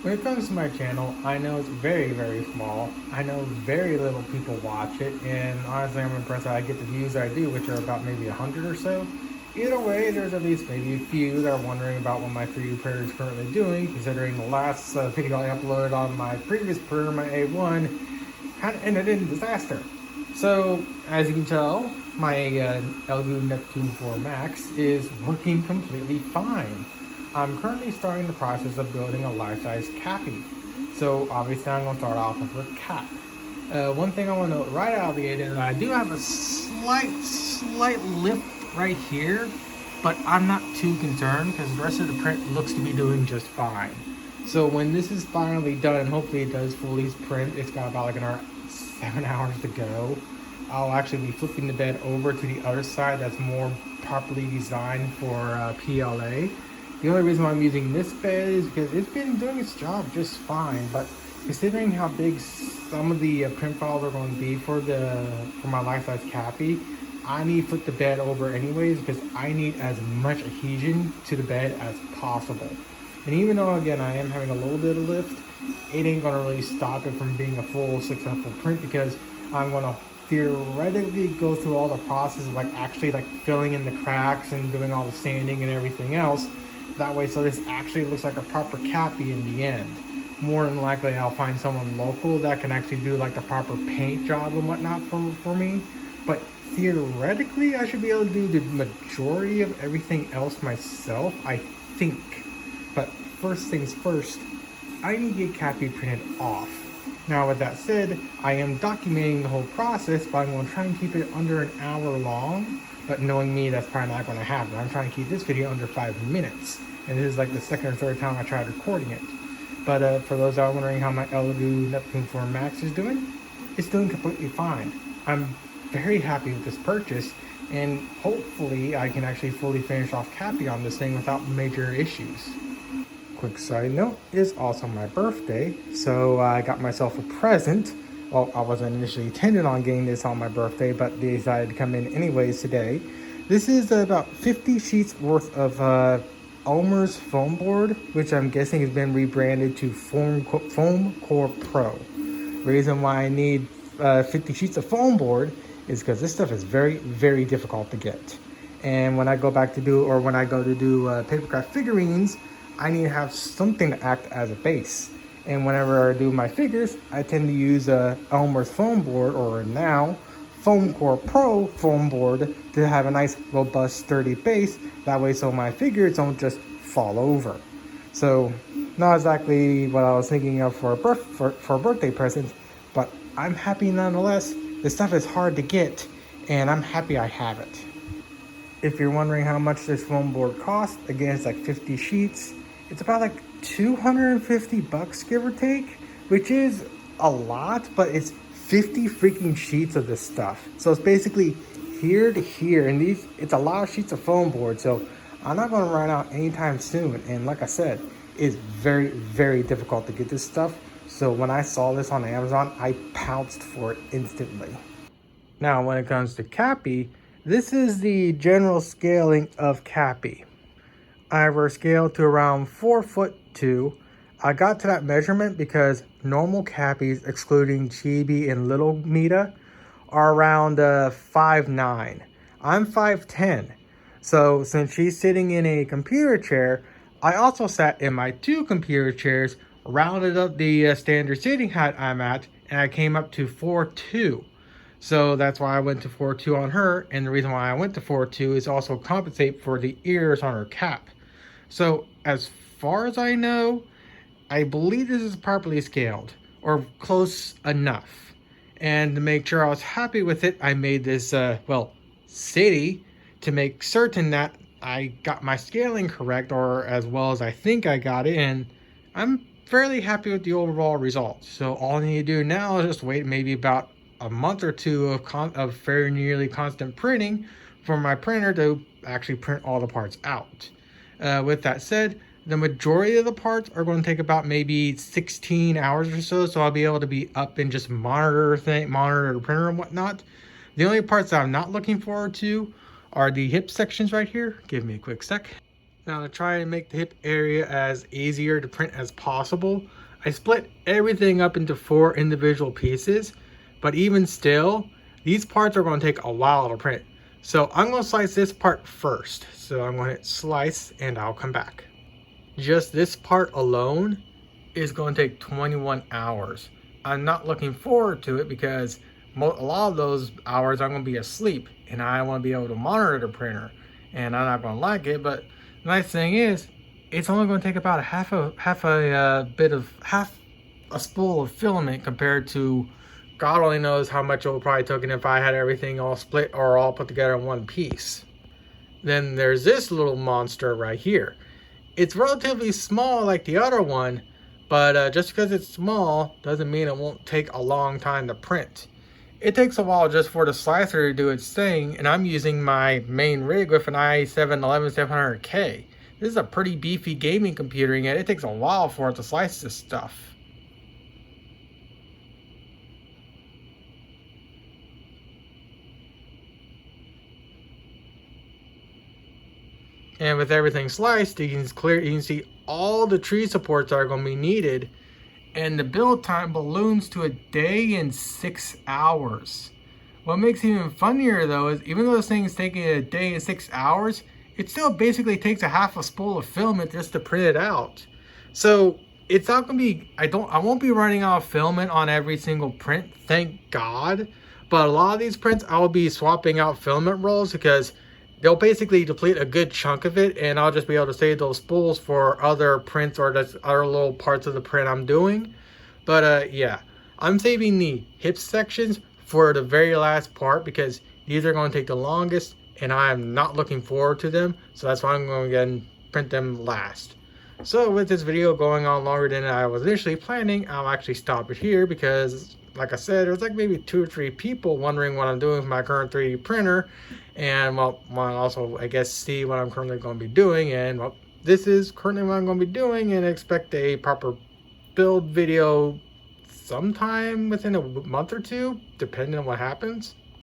When it comes to my channel, I know it's very, very small. I know very little people watch it, and honestly, I'm impressed that I get the views I do, which are about maybe 100 or so. Either way, there's at least maybe a few that are wondering about what my 3D printer is currently doing, considering the last video I uploaded on my previous printer, my A1, kind of ended in disaster. So, as you can tell, my Elegoo Neptune 4 Max is working completely fine. I'm currently starting the process of building a life-size Cappy. So obviously I'm going to start off with a cap. One thing I want to note right out of the gate is that I do have a slight lift right here, but I'm not too concerned because the rest of the print looks to be doing just fine. So when this is finally done, and hopefully it does fully print, it's got about like another 7 hours to go. I'll actually be flipping the bed over to the other side that's more properly designed for PLA. The only reason why I'm using this bed is because it's been doing its job just fine, but considering how big some of the print files are going to be for my life-size Cappy, I need to flip the bed over anyways because I need as much adhesion to the bed as possible. And even though again I am having a little bit of lift, it ain't gonna really stop it from being a full successful print because I'm gonna theoretically go through all the process of like actually like filling in the cracks and doing all the sanding and everything else. That way, so this actually looks like a proper Cappy in the end. More than likely, I'll find someone local that can actually do like the proper paint job and whatnot for me. But theoretically, I should be able to do the majority of everything else myself, I think. But first things first, I need to get Cappy printed off. Now with that said, I am documenting the whole process, but I'm going to try and keep it under an hour long. But knowing me, that's probably not going to happen. I'm trying to keep this video under 5 minutes. And this is like the second or third time I tried recording it. But for those that are wondering how my Elegoo Neptune 4 Max is doing, it's doing completely fine. I'm very happy with this purchase, and hopefully I can actually fully finish off Cappy on this thing without major issues. Quick side note, it's also my birthday, so I got myself a present. Well, I wasn't initially intended on getting this on my birthday, but they decided to come in anyways today. This is about 50 sheets worth of Elmer's foam board, which I'm guessing has been rebranded to Foam Core Pro. Reason why I need 50 sheets of foam board is because this stuff is very, very difficult to get. And when I go back to do, or when I go to do papercraft figurines, I need to have something to act as a base. And whenever I do my figures, I tend to use Elmer's foam board, or now Foam Core Pro foam board, to have a nice, robust, sturdy base. That way, so my figures don't just fall over. So, not exactly what I was thinking of for a birthday present, but I'm happy nonetheless. This stuff is hard to get, and I'm happy I have it. If you're wondering how much this foam board costs, again, it's like 50 sheets. It's about like 250 bucks, give or take, which is a lot, but it's 50 freaking sheets of this stuff. So it's basically here to here, and it's a lot of sheets of foam board, so I'm not going to run out anytime soon. And like I said, it's very, very difficult to get this stuff. So when I saw this on Amazon, I pounced for it instantly. Now, when it comes to Cappy, this is the general scaling of Cappy. I scaled to around 4'2". I got to that measurement because normal Cappies, excluding Chibi and Little Mita, are around 5'9". I'm 5'10". So since she's sitting in a computer chair, I also sat in my 2 computer chairs, rounded up the standard sitting height I'm at, and I came up to 4'2". So that's why I went to 4'2" on her, and the reason why I went to 4'2" is also compensate for the ears on her cap. So as far as I know, I believe this is properly scaled, or close enough. And to make sure I was happy with it, I made this, city to make certain that I got my scaling correct, or as well as I think I got it, and I'm fairly happy with the overall results. So all I need to do now is just wait maybe about a month or two of very nearly constant printing for my printer to actually print all the parts out. With that said, the majority of the parts are going to take about maybe 16 hours or so I'll be able to be up and just monitor the printer and whatnot. The only parts that I'm not looking forward to are the hip sections right here. Give me a quick sec. Now to try and make the hip area as easier to print as possible, I split everything up into 4 individual pieces, but even still, these parts are going to take a while to print. So I'm going to slice this part first. So I'm going to hit slice and I'll come back. Just this part alone is going to take 21 hours. I'm not looking forward to it because a lot of those hours I'm going to be asleep and I want to be able to monitor the printer, and I'm not going to like it. But the nice thing is, it's only going to take about half a spool of filament compared to God only knows how much it would probably taken if I had everything all split or all put together in one piece. Then there's this little monster right here. It's relatively small like the other one, but just because it's small doesn't mean it won't take a long time to print. It takes a while just for the slicer to do its thing, and I'm using my main rig with an i7-11700K. This is a pretty beefy gaming computer, and yet it takes a while for it to slice this stuff. And with everything sliced, you can see all the tree supports that are going to be needed. And the build time balloons to a day and 6 hours. What makes it even funnier though is even though this thing is taking a day and 6 hours, it still basically takes a half a spool of filament just to print it out. So it's not going to be, I won't be running out of filament on every single print, thank God. But a lot of these prints, I'll be swapping out filament rolls because they'll basically deplete a good chunk of it, and I'll just be able to save those spools for other prints or just other little parts of the print I'm doing. But yeah, I'm saving the hip sections for the very last part because these are going to take the longest and I am not looking forward to them. So that's why I'm going to go and print them last. So with this video going on longer than I was initially planning, I'll actually stop it here because, like I said, there's like maybe 2 or 3 people wondering what I'm doing with my current 3D printer, and well, want to also, I guess, see what I'm currently going to be doing. And well, this is currently what I'm going to be doing, and expect a proper build video sometime within a month or 2, depending on what happens.